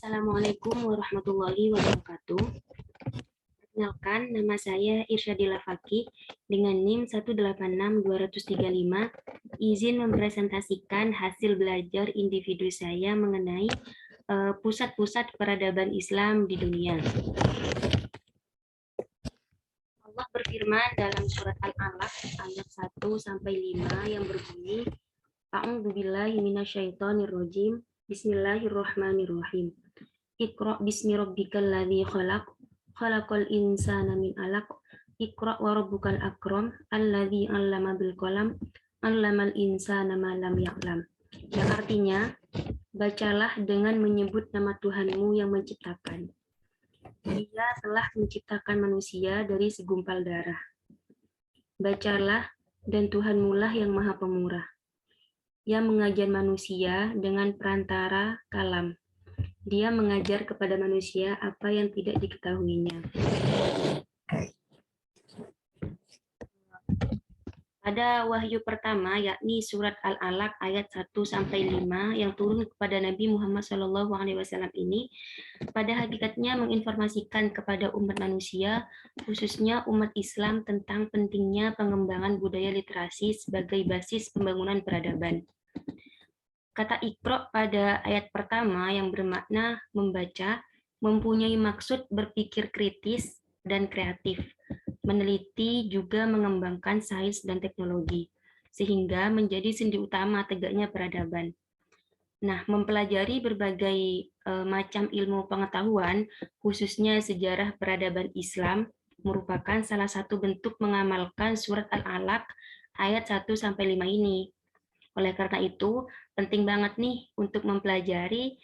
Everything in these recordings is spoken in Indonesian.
Assalamualaikum warahmatullahi wabarakatuh. Perkenalkan, nama saya Irsyadila Fakih dengan NIM 186-235. Izin mempresentasikan hasil belajar individu saya mengenai pusat-pusat peradaban Islam di dunia. Allah berfirman dalam surat Al-Alaq ayat 1-5 yang berbunyi, A'udzubillahi minasyaitonirrajim. Bismillahirrahmanirrahim. Iqra bismi rabbikal ladzi khalaq, khalaqal insana min 'alaq. Iqra wa rabbukal akram, alladzi 'allama bil qalam, 'allamal insana ma lam ya'lam. Yang artinya, bacalah dengan menyebut nama Tuhanmu yang menciptakan. Dia telah menciptakan manusia dari segumpal darah. Bacalah, dan Tuhanmu lah yang Maha Pemurah. Ia mengajar manusia dengan perantara kalam. Dia mengajar kepada manusia apa yang tidak diketahuinya. Pada wahyu pertama, yakni surat Al-Alaq ayat 1-5 yang turun kepada Nabi Muhammad SAW ini, pada hakikatnya menginformasikan kepada umat manusia, khususnya umat Islam, tentang pentingnya pengembangan budaya literasi sebagai basis pembangunan peradaban. Kata Iqra pada ayat pertama yang bermakna membaca, mempunyai maksud berpikir kritis dan kreatif, meneliti juga mengembangkan sains dan teknologi, sehingga menjadi sendi utama tegaknya peradaban. Nah, mempelajari berbagai macam ilmu pengetahuan, khususnya sejarah peradaban Islam, merupakan salah satu bentuk mengamalkan surat Al-Alaq ayat 1-5 ini. Oleh karena itu, penting banget nih untuk mempelajari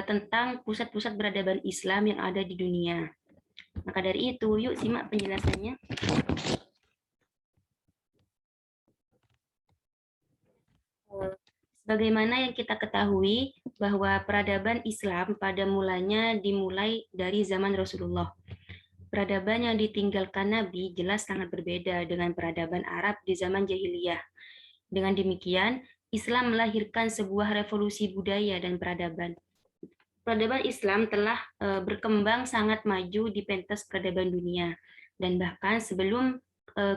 tentang pusat-pusat peradaban Islam yang ada di dunia. Maka dari itu, yuk simak penjelasannya. Sebagaimana yang kita ketahui bahwa peradaban Islam pada mulanya dimulai dari zaman Rasulullah. Peradaban yang ditinggalkan Nabi jelas sangat berbeda dengan peradaban Arab di zaman jahiliyah. Dengan demikian, Islam melahirkan sebuah revolusi budaya dan peradaban. Peradaban Islam telah berkembang sangat maju di pentas peradaban dunia, dan bahkan sebelum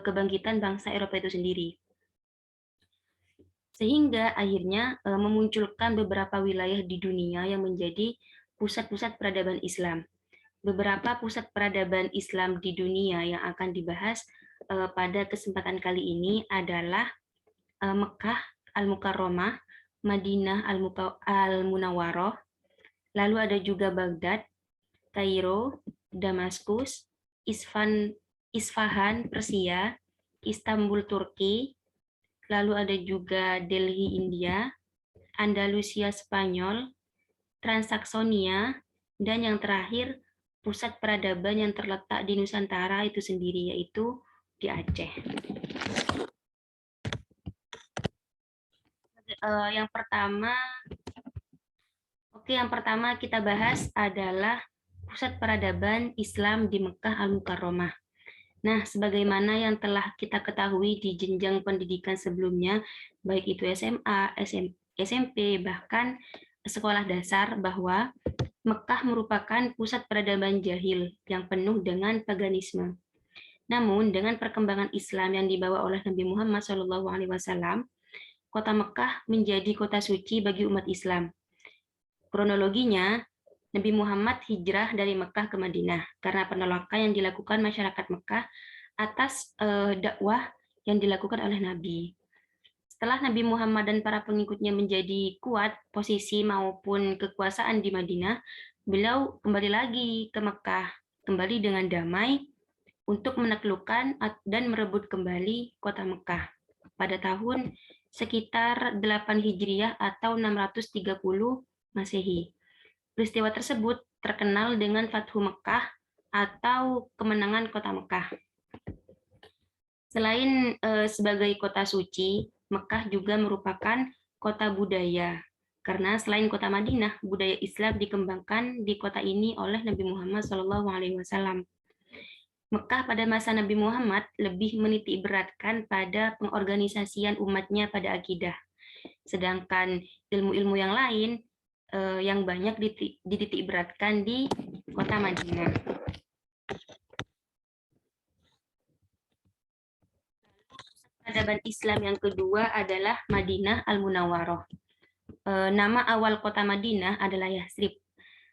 kebangkitan bangsa Eropa itu sendiri. Sehingga akhirnya memunculkan beberapa wilayah di dunia yang menjadi pusat-pusat peradaban Islam. Beberapa pusat peradaban Islam di dunia yang akan dibahas pada kesempatan kali ini adalah Mekah Al-Mukarramah, Madinah Al-Munawwarah, lalu ada juga Baghdad, Kairo, Damaskus, Isfahan, Persia, Istanbul, Turki, lalu ada juga Delhi, India, Andalusia, Spanyol, Transaksonia, dan yang terakhir pusat peradaban yang terletak di Nusantara itu sendiri, yaitu di Aceh. Yang pertama kita bahas adalah pusat peradaban Islam di Mekah Al-Mukarramah. Nah, sebagaimana yang telah kita ketahui di jenjang pendidikan sebelumnya, baik itu SMA, SMP, bahkan sekolah dasar, bahwa Mekah merupakan pusat peradaban jahil yang penuh dengan paganisme. Namun, dengan perkembangan Islam yang dibawa oleh Nabi Muhammad SAW, kota Mekah menjadi kota suci bagi umat Islam. Kronologinya, Nabi Muhammad hijrah dari Mekah ke Madinah karena penolakan yang dilakukan masyarakat Mekah atas dakwah yang dilakukan oleh Nabi. Setelah Nabi Muhammad dan para pengikutnya menjadi kuat posisi maupun kekuasaan di Madinah, beliau kembali lagi ke Mekah, kembali dengan damai untuk menaklukkan dan merebut kembali kota Mekah pada tahun sekitar 8 Hijriah atau 630 Masehi. Peristiwa tersebut terkenal dengan Fathu Mekah atau kemenangan kota Mekah. Selain sebagai kota suci, Mekah juga merupakan kota budaya. Karena selain kota Madinah, budaya Islam dikembangkan di kota ini oleh Nabi Muhammad SAW. Mekah pada masa Nabi Muhammad lebih menitik beratkan pada pengorganisasian umatnya pada akidah. Sedangkan ilmu-ilmu yang lain yang banyak dititik beratkan di kota Madinah. Peradaban Islam yang kedua adalah Madinah Al-Munawwaroh. Nama awal kota Madinah adalah Yasrib.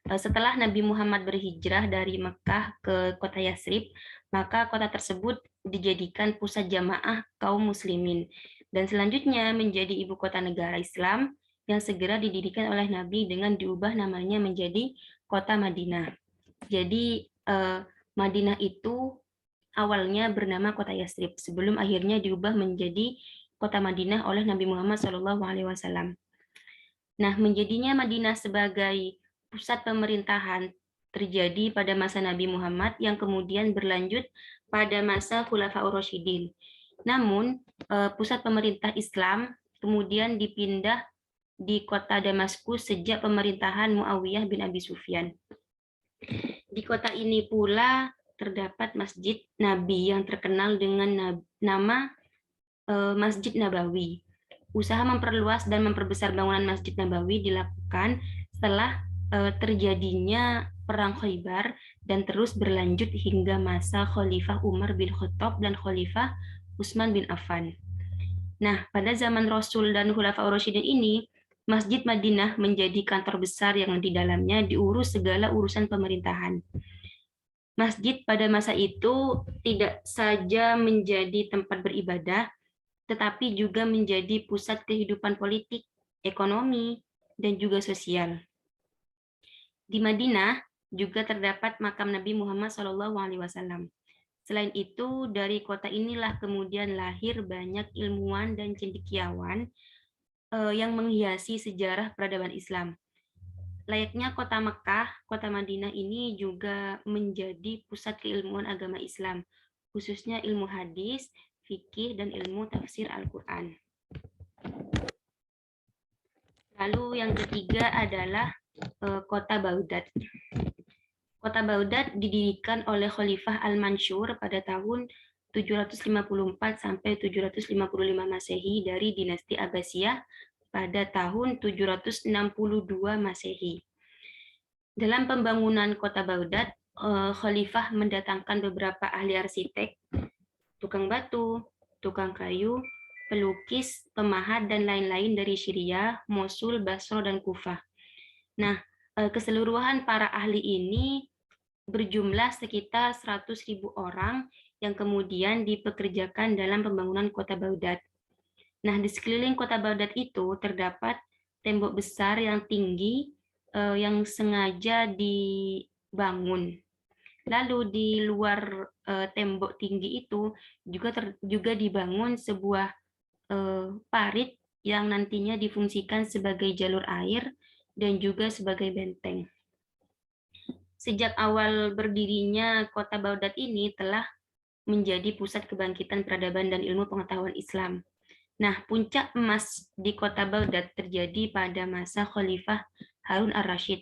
Setelah Nabi Muhammad berhijrah dari Mekah ke kota Yasrib, maka kota tersebut dijadikan pusat jamaah kaum muslimin dan selanjutnya menjadi ibu kota negara Islam yang segera didirikan oleh Nabi dengan diubah namanya menjadi kota Madinah. Jadi Madinah itu awalnya bernama kota Yasrib sebelum akhirnya diubah menjadi kota Madinah oleh Nabi Muhammad SAW. Nah, menjadinya Madinah sebagai pusat pemerintahan terjadi pada masa Nabi Muhammad yang kemudian berlanjut pada masa Khulafaur Rasyidin. Namun, pusat pemerintah Islam kemudian dipindah di kota Damaskus sejak pemerintahan Muawiyah bin Abi Sufyan. Di kota ini pula terdapat Masjid Nabi yang terkenal dengan nama Masjid Nabawi. Usaha memperluas dan memperbesar bangunan Masjid Nabawi dilakukan setelah terjadinya Perang Khaybar dan terus berlanjut hingga masa Khalifah Umar bin Khattab dan Khalifah Utsman bin Affan. Nah, pada zaman Rasul dan Khulafaur Rasyidin ini, Masjid Madinah menjadi kantor besar yang di dalamnya diurus segala urusan pemerintahan. Masjid pada masa itu tidak saja menjadi tempat beribadah, tetapi juga menjadi pusat kehidupan politik, ekonomi, dan juga sosial. Di Madinah juga terdapat makam Nabi Muhammad SAW. Selain itu, dari kota inilah kemudian lahir banyak ilmuwan dan cendekiawan yang menghiasi sejarah peradaban Islam. Layaknya kota Mekah, kota Madinah ini juga menjadi pusat keilmuan agama Islam, khususnya ilmu hadis, fikih, dan ilmu tafsir Al-Quran. Lalu yang ketiga adalah kota Baghdad. Kota Baghdad didirikan oleh Khalifah Al-Mansur pada tahun 754 sampai 755 Masehi dari dinasti Abbasiyah pada tahun 762 Masehi. Dalam pembangunan kota Baghdad, Khalifah mendatangkan beberapa ahli arsitek, tukang batu, tukang kayu, pelukis, pemahat, dan lain-lain dari Syria, Mosul, Basra, dan Kufah. Nah, keseluruhan para ahli ini berjumlah sekitar 100.000 orang yang kemudian dipekerjakan dalam pembangunan kota Baghdad. Nah, di sekeliling kota Baghdad itu terdapat tembok besar yang tinggi yang sengaja dibangun. Lalu di luar tembok tinggi itu juga dibangun sebuah parit yang nantinya difungsikan sebagai jalur air dan juga sebagai benteng. Sejak awal berdirinya kota Baghdad ini telah menjadi pusat kebangkitan peradaban dan ilmu pengetahuan Islam. Nah, puncak emas di kota Baghdad terjadi pada masa Khalifah Harun ar-Rasyid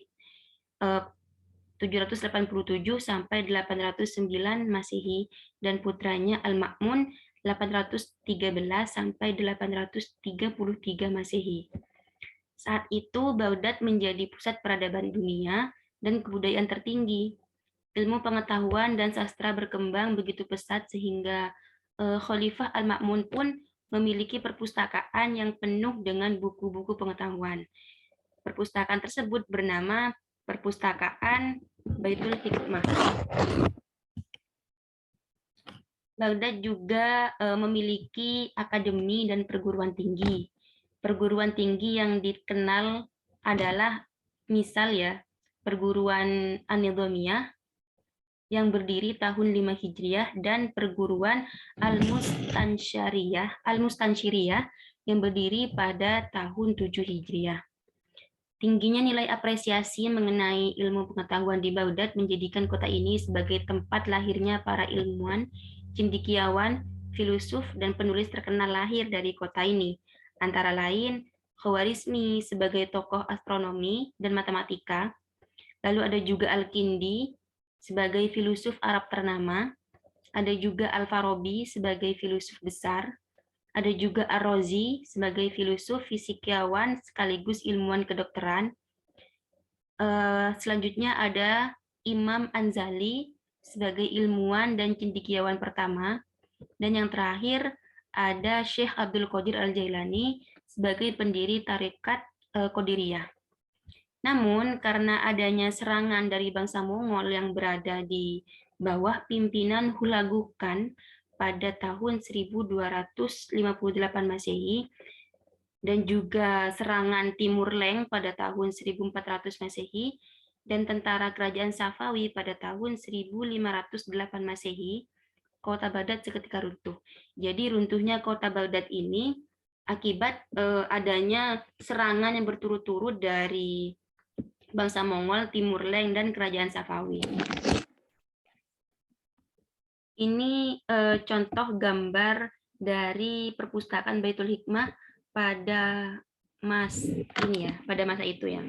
787 sampai 809 Masehi dan putranya Al-Ma'mun 813 sampai 833 Masehi. Saat itu Baghdad menjadi pusat peradaban dunia dan kebudayaan tertinggi. Ilmu pengetahuan dan sastra berkembang begitu pesat sehingga Khalifah Al-Ma'mun pun memiliki perpustakaan yang penuh dengan buku-buku pengetahuan. Perpustakaan tersebut bernama Perpustakaan Baitul Hikmah. Baghdad juga memiliki akademi dan perguruan tinggi. Perguruan tinggi yang dikenal adalah misal ya, perguruan An-Nizamiyah yang berdiri tahun 5 Hijriah dan perguruan Al-Mustansyiriyah yang berdiri pada tahun 7 Hijriah. Tingginya nilai apresiasi mengenai ilmu pengetahuan di Baghdad menjadikan kota ini sebagai tempat lahirnya para ilmuwan, cendekiawan, filosof, dan penulis terkenal lahir dari kota ini. Antara lain, Khawarizmi sebagai tokoh astronomi dan matematika, lalu ada juga Al-Kindi sebagai filosof Arab ternama, ada juga Al-Farabi sebagai filosof besar, ada juga Ar-Razi sebagai filosof, fisikawan, sekaligus ilmuwan kedokteran, Selanjutnya ada Imam Anzali sebagai ilmuwan dan cendekiawan pertama. Dan yang terakhir ada Syekh Abdul Qadir Al-Jailani sebagai pendiri tarekat Qadiriyah. Namun karena adanya serangan dari bangsa Mongol yang berada di bawah pimpinan Hulagu Khan pada tahun 1258 Masehi dan juga serangan Timur Leng pada tahun 1400 Masehi dan tentara kerajaan Safawi pada tahun 1508 Masehi, kota Baghdad seketika runtuh. Jadi runtuhnya kota Baghdad ini akibat adanya serangan yang berturut-turut dari bangsa Mongol, Timur Leng, dan kerajaan Safawi. Ini contoh gambar dari perpustakaan Baitul Hikmah pada pada masa itu ya.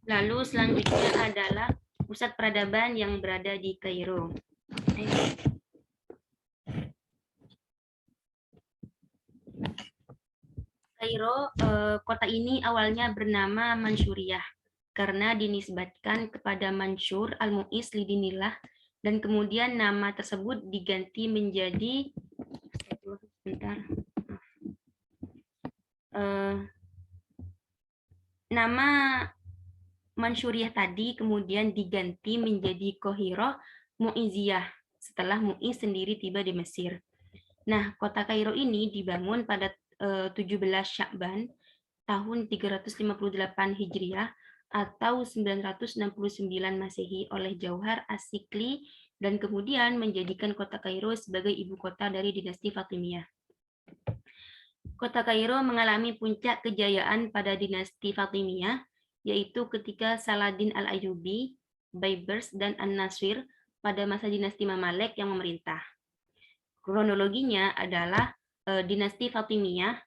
Lalu selanjutnya adalah pusat peradaban yang berada di Kairo. Kairo, kota ini awalnya bernama Mansyuriyah karena dinisbatkan kepada Mansur al-Mu'is lidinillah, dan kemudian nama tersebut diganti menjadi nama Mansyuriyah tadi kemudian diganti menjadi Qahiroh Mu'iziyah setelah Mu'iz sendiri tiba di Mesir. Nah, kota Kairo ini dibangun pada 17 Sya'ban tahun 358 Hijriah atau 969 Masehi oleh Jauhar As-Sikli dan kemudian menjadikan kota Kairo sebagai ibu kota dari dinasti Fatimiyah. Kota Kairo mengalami puncak kejayaan pada dinasti Fatimiyah, yaitu ketika Saladin Al-Ayyubi, Baybars, dan An-Nasir pada masa dinasti Mamalek yang memerintah. Kronologinya adalah dinasti Fatimiyah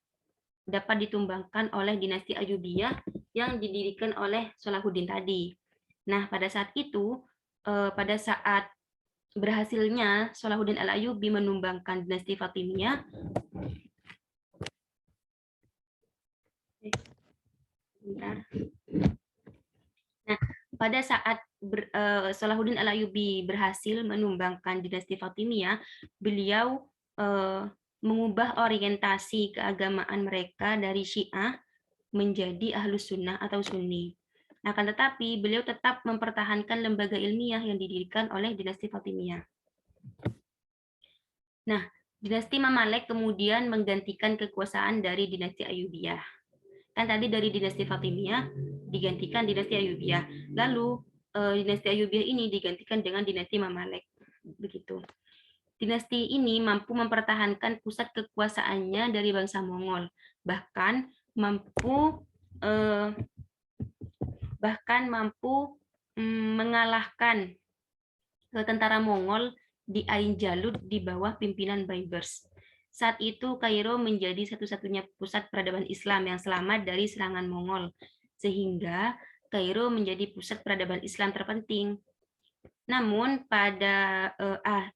dapat ditumbangkan oleh dinasti Ayyubiyah yang didirikan oleh Salahuddin tadi. Nah, pada saat itu, pada saat berhasilnya Salahuddin Al-Ayyubi menumbangkan dinasti Fatimiyah, nah, pada saat Salahuddin Al-Ayyubi berhasil menumbangkan dinasti Fatimiyah, beliau mengubah orientasi keagamaan mereka dari Syiah menjadi Ahlus Sunnah atau Sunni. Akan tetapi, beliau tetap mempertahankan lembaga ilmiah yang didirikan oleh dinasti Fatimiyah. Nah, dinasti Mamalek kemudian menggantikan kekuasaan dari dinasti Ayyubiyah. Kan tadi dari dinasti Fatimiyah digantikan dinasti Ayyubiyah. Lalu dinasti Ayyubiyah ini digantikan dengan dinasti Mamalek. Begitu. Dinasti ini mampu mempertahankan pusat kekuasaannya dari bangsa Mongol, bahkan mampu mengalahkan tentara Mongol di Ain Jalut di bawah pimpinan Baybars. Saat itu Kairo menjadi satu-satunya pusat peradaban Islam yang selamat dari serangan Mongol, sehingga Kairo menjadi pusat peradaban Islam terpenting. Namun pada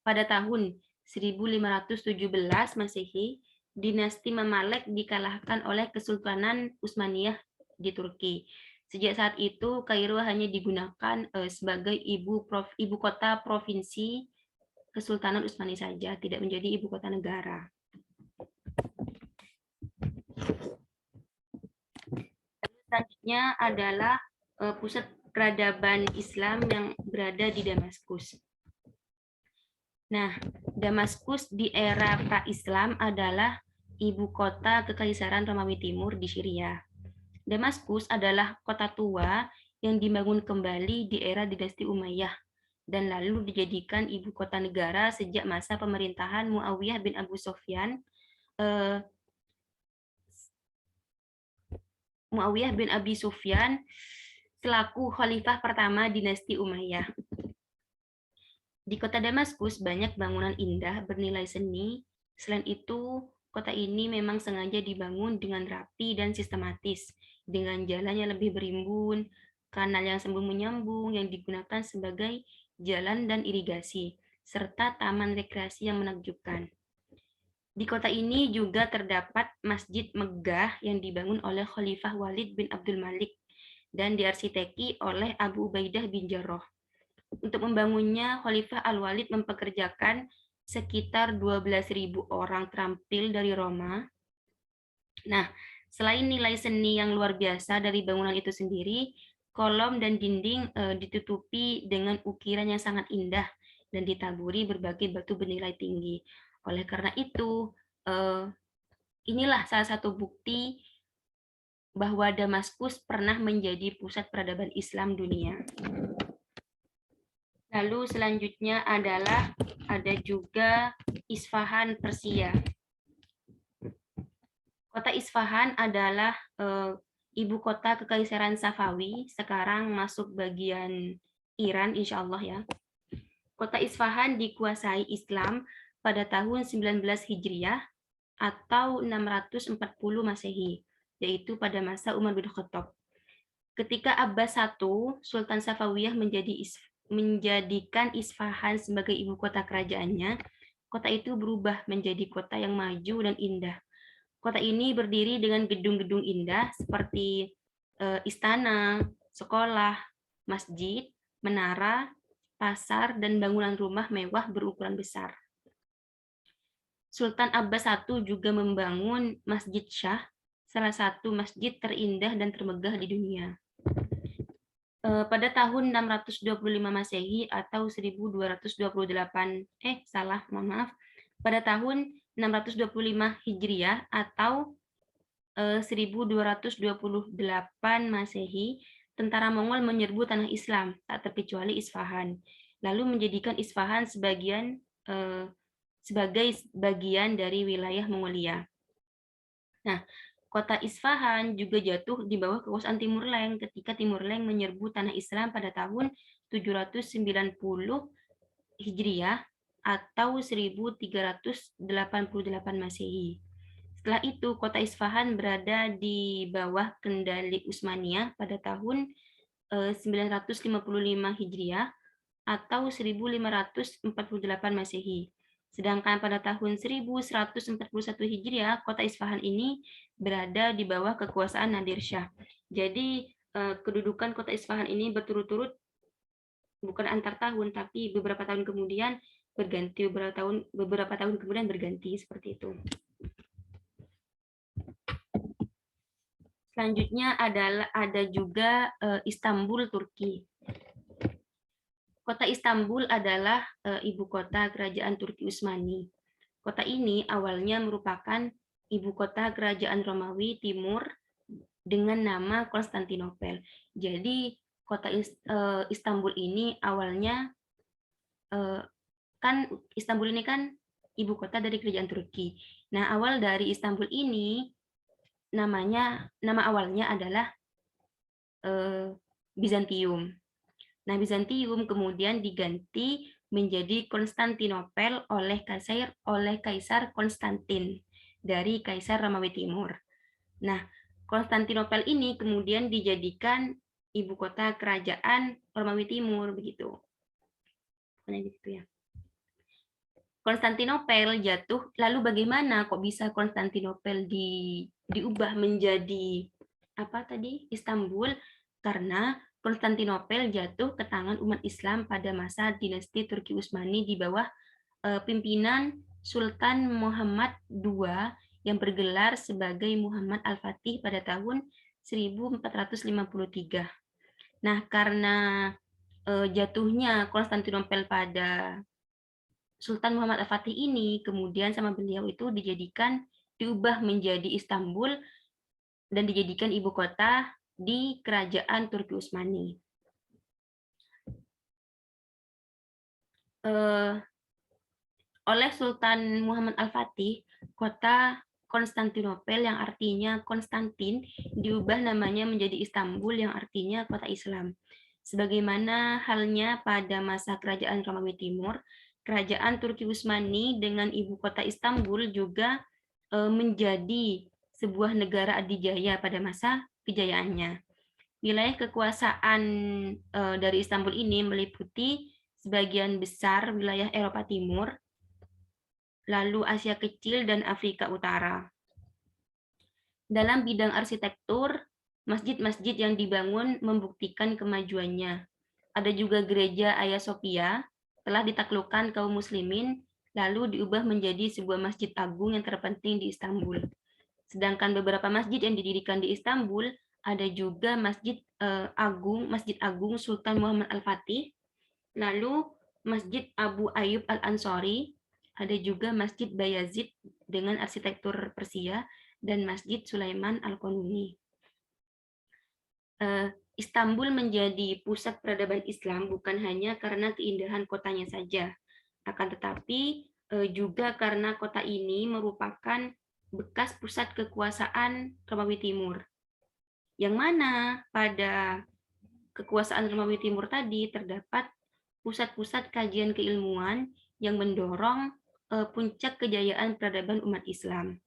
tahun 1517 Masehi, dinasti Mamalek dikalahkan oleh Kesultanan Utsmaniyah di Turki. Sejak saat itu, Kairo hanya digunakan sebagai ibu kota provinsi Kesultanan Utsmani saja, tidak menjadi ibu kota negara. Selanjutnya adalah pusat peradaban Islam yang berada di Damaskus. Nah, Damaskus di era pra-Islam adalah ibu kota Kekaisaran Romawi Timur di Syria. Damaskus adalah kota tua yang dibangun kembali di era dinasti Umayyah dan lalu dijadikan ibu kota negara sejak masa pemerintahan Muawiyah bin Abu Sufyan. Muawiyah bin Abi Sufyan selaku khalifah pertama dinasti Umayyah. Di kota Damaskus banyak bangunan indah bernilai seni. Selain itu, kota ini memang sengaja dibangun dengan rapi dan sistematis, dengan jalan yang lebih berimbun, kanal yang sambung menyambung yang digunakan sebagai jalan dan irigasi, serta taman rekreasi yang menakjubkan. Di kota ini juga terdapat Masjid Megah yang dibangun oleh Khalifah Walid bin Abdul Malik dan diarsiteki oleh Abu Ubaidah bin Jarrah. Untuk membangunnya, Khalifah Al-Walid mempekerjakan sekitar 12.000 orang terampil dari Roma. Nah, selain nilai seni yang luar biasa dari bangunan itu sendiri, kolom dan dinding ditutupi dengan ukiran yang sangat indah dan ditaburi berbagai batu bernilai tinggi. Oleh karena itu, inilah salah satu bukti bahwa Damaskus pernah menjadi pusat peradaban Islam dunia. Lalu selanjutnya adalah ada juga Isfahan, Persia. Kota Isfahan adalah ibu kota Kekaisaran Safawi, sekarang masuk bagian Iran, insya Allah ya. Kota Isfahan dikuasai Islam pada tahun 19 Hijriah atau 640 Masehi, yaitu pada masa Umar bin Khattab. Ketika Abbas I, Sultan Safawiyah menjadikan Isfahan sebagai ibu kota kerajaannya, kota itu berubah menjadi kota yang maju dan indah. Kota ini berdiri dengan gedung-gedung indah seperti istana, sekolah, masjid, menara, pasar, dan bangunan rumah mewah berukuran besar. Sultan Abbas I juga membangun Masjid Shah, salah satu masjid terindah dan termegah di dunia. Pada tahun 625 Masehi atau 1228, pada tahun 625 Hijriah atau 1228 Masehi, tentara Mongol menyerbu tanah Islam, tak terkecuali Isfahan, lalu menjadikan Isfahan sebagai bagian dari wilayah Mongolia. Nah, kota Isfahan juga jatuh di bawah kekuasaan Timur Leng ketika Timur Leng menyerbu tanah Islam pada tahun 790 Hijriah atau 1388 Masehi. Setelah itu, kota Isfahan berada di bawah kendali Utsmaniyah pada tahun 955 Hijriah atau 1548 Masehi. Sedangkan pada tahun 1141 Hijriah, kota Isfahan ini berada di bawah kekuasaan Nadir Shah. Jadi kedudukan kota Isfahan ini berturut-turut, bukan antar tahun, tapi beberapa tahun kemudian berganti, beberapa tahun kemudian berganti, seperti itu. Selanjutnya ada juga Istanbul, Turki. Kota Istanbul adalah ibu kota kerajaan Turki Utsmani. Kota ini awalnya merupakan ibu kota kerajaan Romawi Timur dengan nama Konstantinopel. Jadi kota Istanbul ini awalnya kan Istanbul ini kan ibu kota dari kerajaan Turki. Nah, awal dari Istanbul ini nama awalnya adalah Bizantium. Nah, Bizantium kemudian diganti menjadi Konstantinopel oleh Kaisar Konstantin dari Kaisar Romawi Timur. Nah, Konstantinopel ini kemudian dijadikan ibu kota kerajaan Romawi Timur, begitu. Begitu ya. Konstantinopel jatuh, lalu bagaimana kok bisa Konstantinopel diubah menjadi Istanbul? Karena Konstantinopel jatuh ke tangan umat Islam pada masa dinasti Turki Utsmani di bawah pimpinan Sultan Muhammad II yang bergelar sebagai Muhammad Al-Fatih pada tahun 1453. Nah, karena jatuhnya Konstantinopel pada Sultan Muhammad Al-Fatih ini, kemudian sama beliau itu diubah menjadi Istanbul dan dijadikan ibu kota di kerajaan Turki Utsmani. Oleh Sultan Muhammad Al-Fatih, kota Konstantinopel yang artinya Konstantin diubah namanya menjadi Istanbul yang artinya kota Islam. Sebagaimana halnya pada masa kerajaan Romawi Timur, kerajaan Turki Utsmani dengan ibu kota Istanbul juga menjadi sebuah negara adijaya pada masa kejayaannya. Wilayah kekuasaan dari Istanbul ini meliputi sebagian besar wilayah Eropa Timur, lalu Asia Kecil, dan Afrika Utara. Dalam bidang arsitektur, masjid-masjid yang dibangun membuktikan kemajuannya. Ada juga gereja Hagia Sophia, telah ditaklukkan kaum muslimin, lalu diubah menjadi sebuah masjid agung yang terpenting di Istanbul. Sedangkan beberapa masjid yang didirikan di Istanbul, ada juga Masjid Agung Sultan Muhammad Al-Fatih, lalu Masjid Abu Ayyub Al-Ansori, ada juga Masjid Bayazid dengan arsitektur Persia, dan Masjid Sulaiman Al-Qanuni. Istanbul menjadi pusat peradaban Islam bukan hanya karena keindahan kotanya saja, akan tetapi juga karena kota ini merupakan bekas pusat kekuasaan Romawi Timur. Yang mana pada kekuasaan Romawi Timur tadi terdapat pusat-pusat kajian keilmuan yang mendorong puncak kejayaan peradaban umat Islam.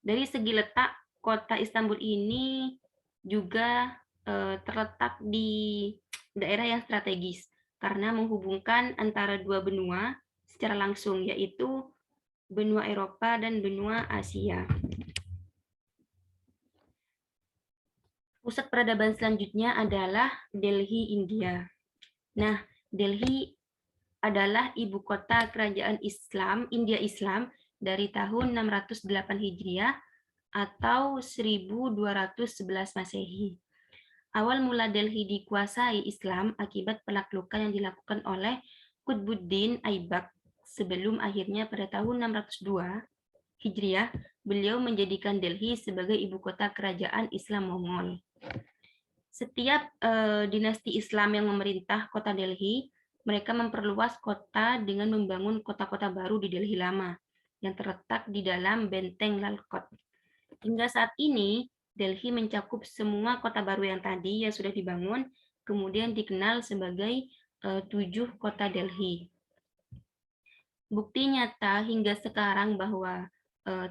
Dari segi letak, kota Istanbul ini juga terletak di daerah yang strategis karena menghubungkan antara dua benua secara langsung, yaitu benua Eropa dan benua Asia. Pusat peradaban selanjutnya adalah Delhi, India. Nah, Delhi adalah ibu kota kerajaan Islam, India Islam dari tahun 608 Hijriah atau 1211 Masehi. Awal mula Delhi dikuasai Islam akibat penaklukan yang dilakukan oleh Qutbuddin Aibak sebelum akhirnya pada tahun 602 Hijriah beliau menjadikan Delhi sebagai ibu kota kerajaan Islam Mongol. Setiap dinasti Islam yang memerintah kota Delhi, mereka memperluas kota dengan membangun kota-kota baru di Delhi lama yang terletak di dalam benteng Lal Kot. Hingga saat ini, Delhi mencakup semua kota baru yang tadi yang sudah dibangun, kemudian dikenal sebagai 7 kota Delhi. Bukti nyata hingga sekarang bahwa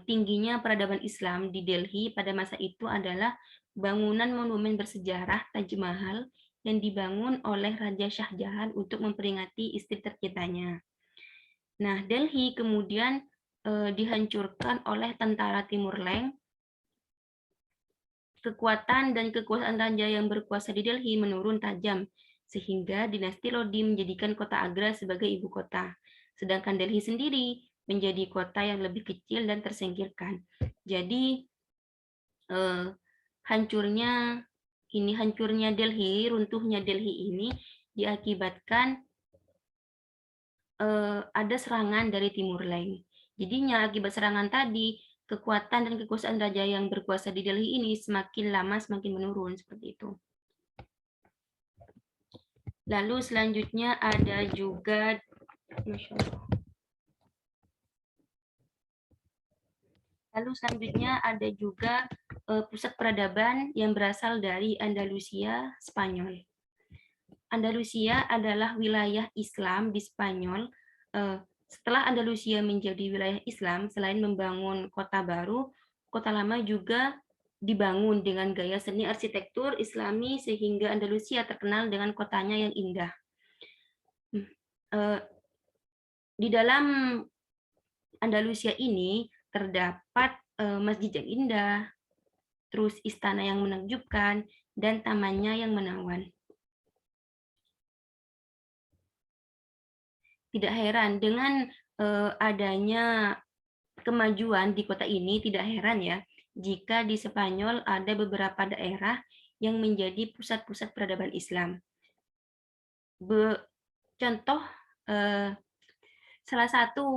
tingginya peradaban Islam di Delhi pada masa itu adalah bangunan monumen bersejarah Taj Mahal yang dibangun oleh Raja Shah Jahan untuk memperingati istri tercintanya. Nah, Delhi kemudian dihancurkan oleh tentara Timur Leng. Kekuatan dan kekuasaan raja yang berkuasa di Delhi menurun tajam, sehingga dinasti Lodi menjadikan kota Agra sebagai ibu kota. Sedangkan Delhi sendiri menjadi kota yang lebih kecil dan tersingkirkan. Jadi hancurnya Delhi, runtuhnya Delhi ini diakibatkan ada serangan dari Timur Leng. Jadinya akibat serangan tadi, kekuatan dan kekuasaan raja yang berkuasa di Delhi ini semakin lama semakin menurun seperti itu. Lalu selanjutnya ada juga pusat peradaban yang berasal dari Andalusia, Spanyol. Andalusia adalah wilayah Islam di Spanyol. Setelah Andalusia menjadi wilayah Islam, selain membangun kota baru, kota lama juga dibangun dengan gaya seni arsitektur Islami sehingga Andalusia terkenal dengan kotanya yang indah. Di dalam Andalusia ini terdapat masjid yang indah, terus istana yang menakjubkan, dan tamannya yang menawan. Tidak heran dengan adanya kemajuan di kota ini, tidak heran ya jika di Spanyol ada beberapa daerah yang menjadi pusat-pusat peradaban Islam. Contoh, salah satu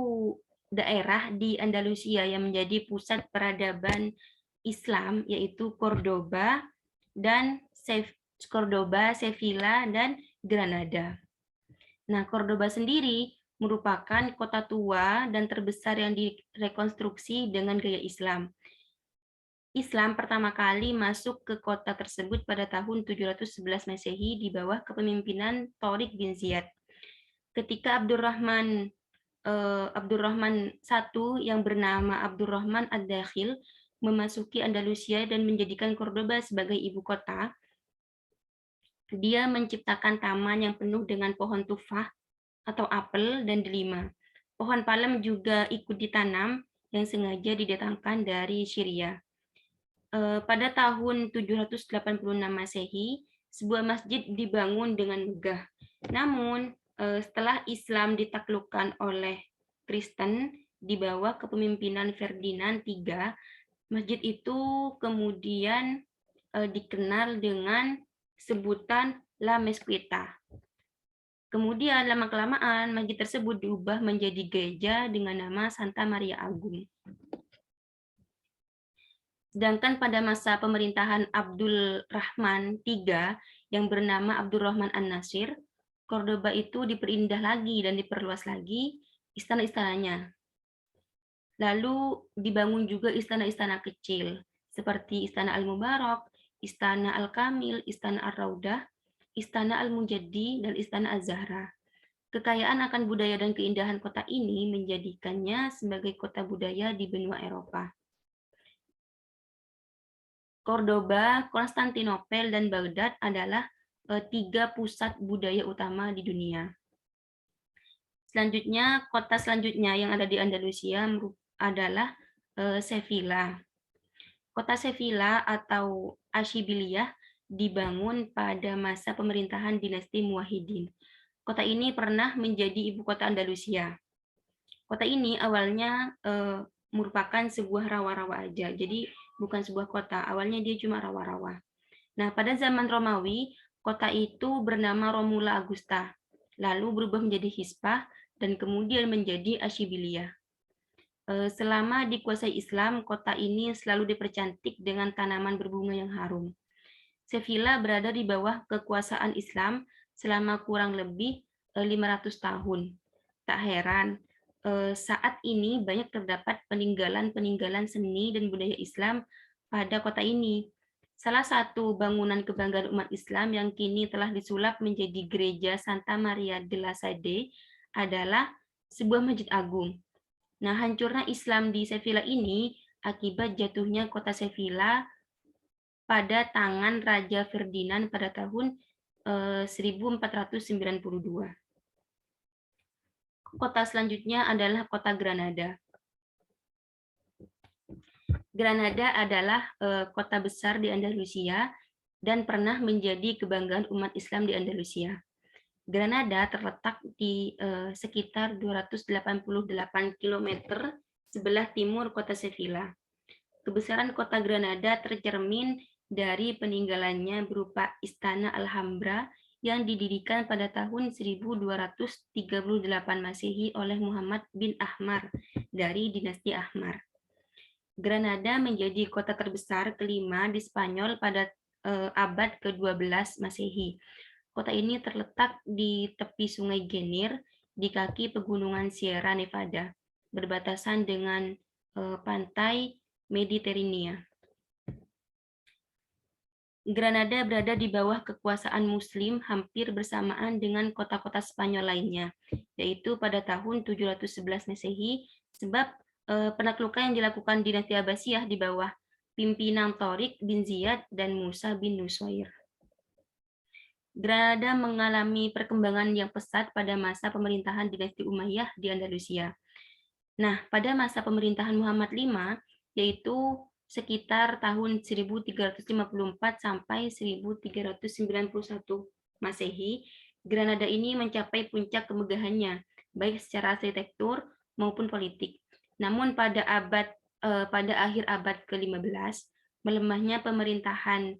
daerah di Andalusia yang menjadi pusat peradaban Islam yaitu Cordoba, Sevilla, dan Granada. Nah, Cordoba sendiri merupakan kota tua dan terbesar yang direkonstruksi dengan gaya Islam. Islam pertama kali masuk ke kota tersebut pada tahun 711 Masehi di bawah kepemimpinan Tariq bin Ziyad. Ketika Abdurrahman I yang bernama Abdurrahman Ad-Dakhil memasuki Andalusia dan menjadikan Cordoba sebagai ibu kota, dia menciptakan taman yang penuh dengan pohon tufah atau apel dan delima. Pohon palem juga ikut ditanam yang sengaja didatangkan dari Syria. Pada tahun 786 Masehi, sebuah masjid dibangun dengan megah. Namun, setelah Islam ditaklukkan oleh Kristen di bawah kepemimpinan Ferdinand III, masjid itu kemudian dikenal dengan sebutan La Mesquita. Kemudian lama-kelamaan masjid tersebut diubah menjadi gereja dengan nama Santa Maria Agung. Sedangkan pada masa pemerintahan Abdul Rahman III yang bernama Abdurrahman An-Nasir, Cordoba itu diperindah lagi dan diperluas lagi istana-istananya. Lalu dibangun juga istana-istana kecil seperti Istana Al-Mubarak, Istana Al-Kamil, Istana Ar-Raudah, Istana Al-Mujaddi, dan Istana Az-Zahra. Kekayaan akan budaya dan keindahan kota ini menjadikannya sebagai kota budaya di benua Eropa. Cordoba, Konstantinopel, dan Baghdad adalah 3 pusat budaya utama di dunia. Selanjutnya, kota selanjutnya yang ada di Andalusia adalah Sevilla. Kota Sevilla atau Ashibiliyah dibangun pada masa pemerintahan dinasti Muwahhidin. Kota ini pernah menjadi ibu kota Andalusia. Kota ini awalnya merupakan sebuah rawa-rawa aja, jadi bukan sebuah kota. Awalnya dia cuma rawa-rawa. Nah, pada zaman Romawi, kota itu bernama Romula Augusta, lalu berubah menjadi Hispa, dan kemudian menjadi Ashibiliyah. Selama dikuasai Islam, kota ini selalu dipercantik dengan tanaman berbunga yang harum. Sevilla berada di bawah kekuasaan Islam selama kurang lebih 500 tahun. Tak heran, saat ini banyak terdapat peninggalan-peninggalan seni dan budaya Islam pada kota ini. Salah satu bangunan kebanggaan umat Islam yang kini telah disulap menjadi Gereja Santa Maria de la Sade adalah sebuah masjid agung. Nah, hancurnya Islam di Sevilla ini akibat jatuhnya kota Sevilla pada tangan Raja Ferdinand pada tahun 1492. Kota selanjutnya adalah kota Granada. Granada adalah kota besar di Andalusia dan pernah menjadi kebanggaan umat Islam di Andalusia. Granada terletak di sekitar 288 km sebelah timur kota Sevilla. Kebesaran kota Granada tercermin dari peninggalannya berupa Istana Alhambra yang didirikan pada tahun 1238 Masehi oleh Muhammad bin Ahmar dari dinasti Ahmar. Granada menjadi kota terbesar kelima di Spanyol pada abad ke-12 Masehi. Kota ini terletak di tepi Sungai Genir di kaki pegunungan Sierra Nevada, berbatasan dengan pantai Mediterania. Granada berada di bawah kekuasaan Muslim hampir bersamaan dengan kota-kota Spanyol lainnya, yaitu pada tahun 711 Masehi, sebab penaklukan yang dilakukan dinasti Abbasiyah di bawah pimpinan Tariq bin Ziyad dan Musa bin Nusair. Granada mengalami perkembangan yang pesat pada masa pemerintahan dinasti Umayyah di Andalusia. Nah, pada masa pemerintahan Muhammad V, yaitu sekitar tahun 1354 sampai 1391 Masehi, Granada ini mencapai puncak kemegahannya, baik secara arsitektur maupun politik. Namun pada akhir abad ke-15, melemahnya pemerintahan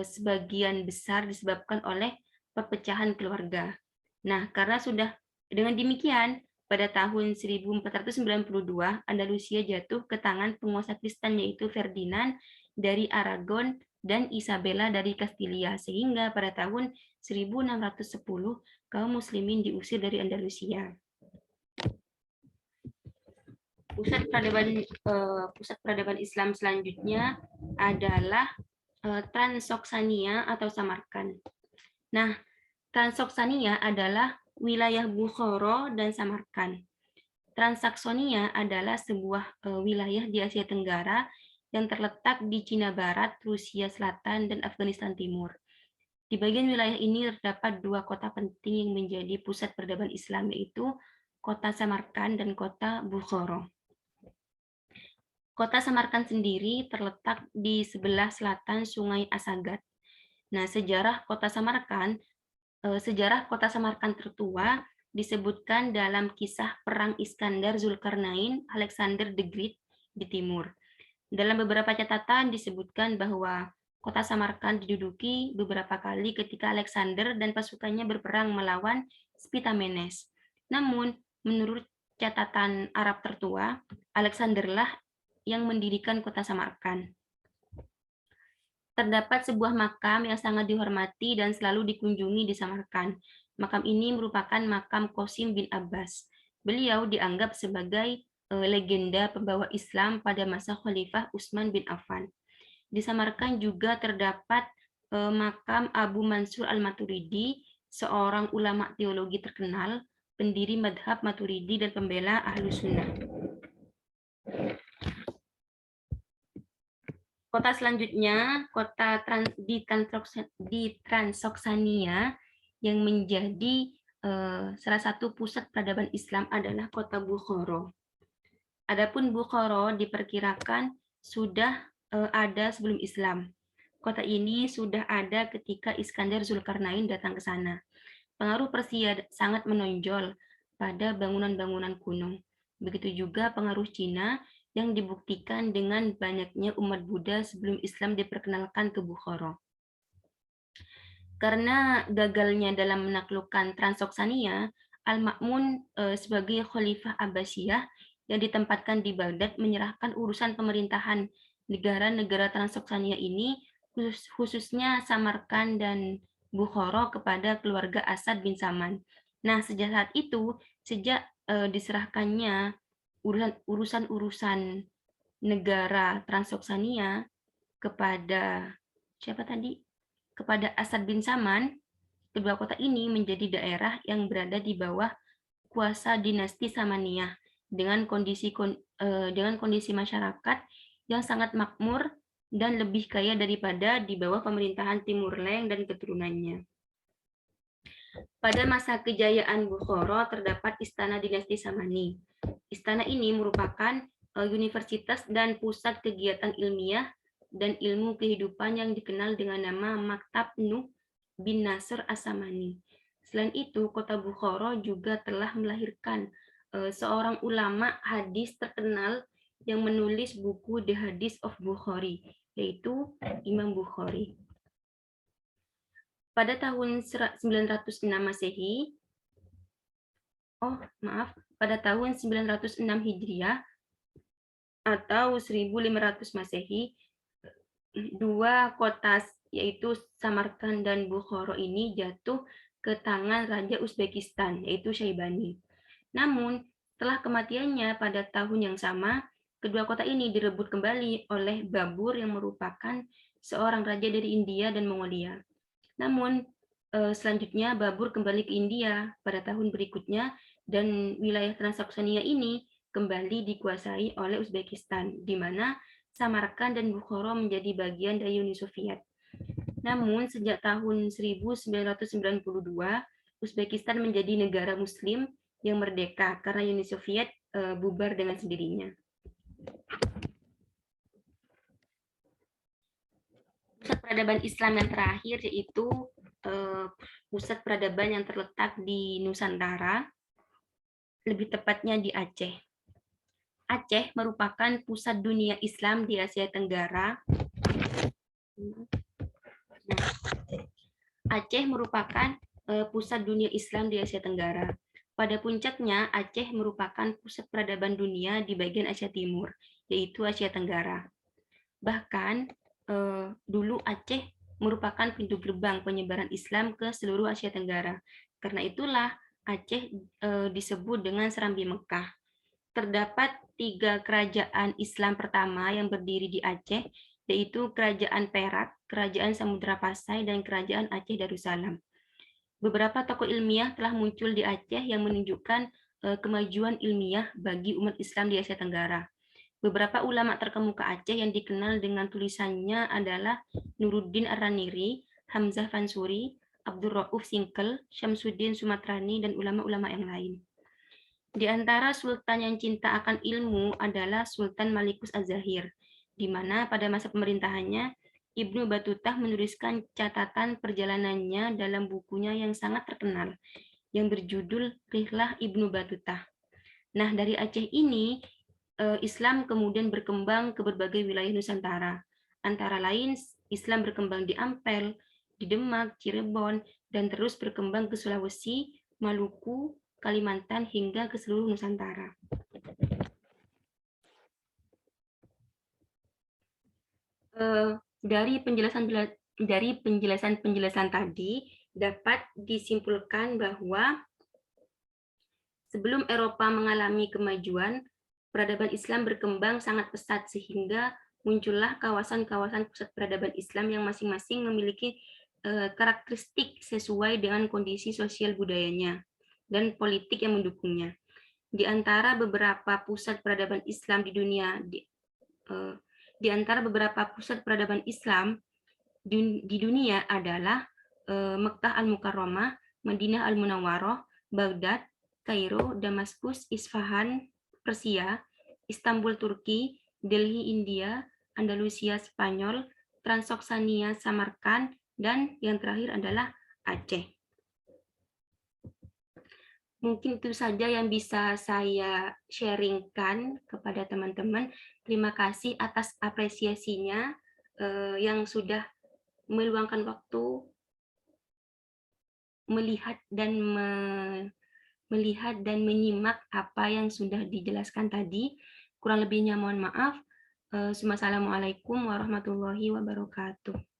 sebagian besar disebabkan oleh perpecahan keluarga. Nah, karena sudah dengan demikian, pada tahun 1492, Andalusia jatuh ke tangan penguasa Kristen yaitu Ferdinand dari Aragon dan Isabella dari Kastilia, sehingga pada tahun 1610 kaum muslimin diusir dari Andalusia. Pusat peradaban Islam selanjutnya adalah Transoxania atau Samarkand. Nah, Transoxania adalah wilayah Bukhara dan Samarkand. Transaxonia adalah sebuah wilayah di Asia Tenggara yang terletak di Cina Barat, Rusia Selatan, dan Afghanistan Timur. Di bagian wilayah ini terdapat 2 kota penting yang menjadi pusat peradaban Islam, yaitu Kota Samarkand, dan Kota Bukhara. Kota Samarkand sendiri terletak di sebelah selatan Sungai Asagat. Nah, sejarah Kota Samarkand tertua disebutkan dalam kisah Perang Iskandar Zulkarnain Alexander the Great di timur. Dalam beberapa catatan disebutkan bahwa Kota Samarkand diduduki beberapa kali ketika Alexander dan pasukannya berperang melawan Spitamenes. Namun, menurut catatan Arab tertua, Alexanderlah yang mendirikan Kota Samarkand. Terdapat sebuah makam yang sangat dihormati dan selalu dikunjungi di Samarkand. Makam ini merupakan makam Qasim bin Abbas. Beliau dianggap sebagai legenda pembawa Islam pada masa Khalifah Utsman bin Affan. Di Samarkand juga terdapat makam Abu Mansur al-Maturidi, seorang ulama teologi terkenal, pendiri madhab Maturidi dan pembela Ahlus Sunnah. Kota selanjutnya, kota di Transoksania yang menjadi salah satu pusat peradaban Islam adalah kota Bukhara. Adapun Bukhara diperkirakan sudah ada sebelum Islam. Kota ini sudah ada ketika Iskandar Zulkarnain datang ke sana. Pengaruh Persia sangat menonjol pada bangunan-bangunan kuno. Begitu juga pengaruh Cina yang dibuktikan dengan banyaknya umat Buddha sebelum Islam diperkenalkan ke Bukhara. Karena gagalnya dalam menaklukkan Transoksania, Al-Ma'mun sebagai Khalifah Abbasiyah yang ditempatkan di Baghdad menyerahkan urusan pemerintahan negara-negara Transoksania ini, khususnya Samarkand dan Bukhara, kepada keluarga Asad bin Saman. Nah, sejak saat itu, sejak diserahkannya urusan-urusan negara Transoksania kepada siapa tadi? Kepada Asad bin Saman, kedua kota ini menjadi daerah yang berada di bawah kuasa dinasti Samaniyah dengan kondisi masyarakat yang sangat makmur dan lebih kaya daripada di bawah pemerintahan Timur Leng dan keturunannya. Pada masa kejayaan Bukhara terdapat istana dinasti Samani. Istana ini merupakan universitas dan pusat kegiatan ilmiah dan ilmu kehidupan yang dikenal dengan nama Maktab Nuh bin Nasr As-Samani. Selain itu, kota Bukhara juga telah melahirkan seorang ulama hadis terkenal yang menulis buku The Hadith of Bukhari, yaitu Imam Bukhari. Pada tahun 906 Masehi, pada tahun 906 Hijriah atau 1500 Masehi, dua kota yaitu Samarkand dan Bukhara ini jatuh ke tangan Raja Uzbekistan, yaitu Syaibani. Namun, setelah kematiannya pada tahun yang sama, kedua kota ini direbut kembali oleh Babur yang merupakan seorang raja dari India dan Mongolia. Namun, selanjutnya Babur kembali ke India pada tahun berikutnya dan wilayah Transoksania ini kembali dikuasai oleh Uzbekistan, di mana Samarkand dan Bukhara menjadi bagian dari Uni Soviet. Namun, sejak tahun 1992, Uzbekistan menjadi negara Muslim yang merdeka karena Uni Soviet bubar dengan sendirinya. Pusat peradaban Islam yang terakhir yaitu pusat peradaban yang terletak di Nusantara, lebih tepatnya di Aceh. Aceh merupakan pusat dunia Islam di Asia Tenggara. Aceh merupakan pusat dunia Islam di Asia Tenggara. Pada puncaknya, Aceh merupakan pusat peradaban dunia di bagian Asia Timur, yaitu Asia Tenggara. Bahkan, dulu Aceh merupakan pintu gerbang penyebaran Islam ke seluruh Asia Tenggara. Karena itulah Aceh disebut dengan Serambi Mekah. Terdapat 3 kerajaan Islam pertama yang berdiri di Aceh, yaitu Kerajaan Perak, Kerajaan Samudra Pasai, dan Kerajaan Aceh Darussalam. Beberapa tokoh ilmiah telah muncul di Aceh yang menunjukkan kemajuan ilmiah bagi umat Islam di Asia Tenggara. Beberapa ulama terkemuka Aceh yang dikenal dengan tulisannya adalah Nuruddin Ar-Raniri, Hamzah Fansuri, Abdul Rauf Singkel, Syamsuddin Sumatrani, dan ulama-ulama yang lain. Di antara sultan yang cinta akan ilmu adalah Sultan Malikus Az-Zahir, di mana pada masa pemerintahannya Ibnu Batutah menuliskan catatan perjalanannya dalam bukunya yang sangat terkenal, yang berjudul Rihlah Ibnu Batutah. Nah, dari Aceh ini, Islam kemudian berkembang ke berbagai wilayah Nusantara. Antara lain, Islam berkembang di Ampel, di Demak, Cirebon, dan terus berkembang ke Sulawesi, Maluku, Kalimantan, hingga ke seluruh Nusantara. Dari penjelasan tadi, dapat disimpulkan bahwa sebelum Eropa mengalami kemajuan, peradaban Islam berkembang sangat pesat sehingga muncullah kawasan-kawasan pusat peradaban Islam yang masing-masing memiliki karakteristik sesuai dengan kondisi sosial budayanya dan politik yang mendukungnya. Di antara beberapa pusat peradaban Islam di dunia, di antara beberapa pusat peradaban Islam di dunia adalah Mekkah Al-Mukarramah, Madinah Al-Munawwaroh, Baghdad, Kairo, Damaskus, Isfahan, Persia, Istanbul, Turki, Delhi, India, Andalusia, Spanyol, Transoksania, Samarkand, dan yang terakhir adalah Aceh. Mungkin itu saja yang bisa saya sharingkan kepada teman-teman. Terima kasih atas apresiasinya yang sudah meluangkan waktu melihat dan menyimak apa yang sudah dijelaskan tadi. Kurang lebihnya mohon maaf. Wassalamualaikum warahmatullahi wabarakatuh.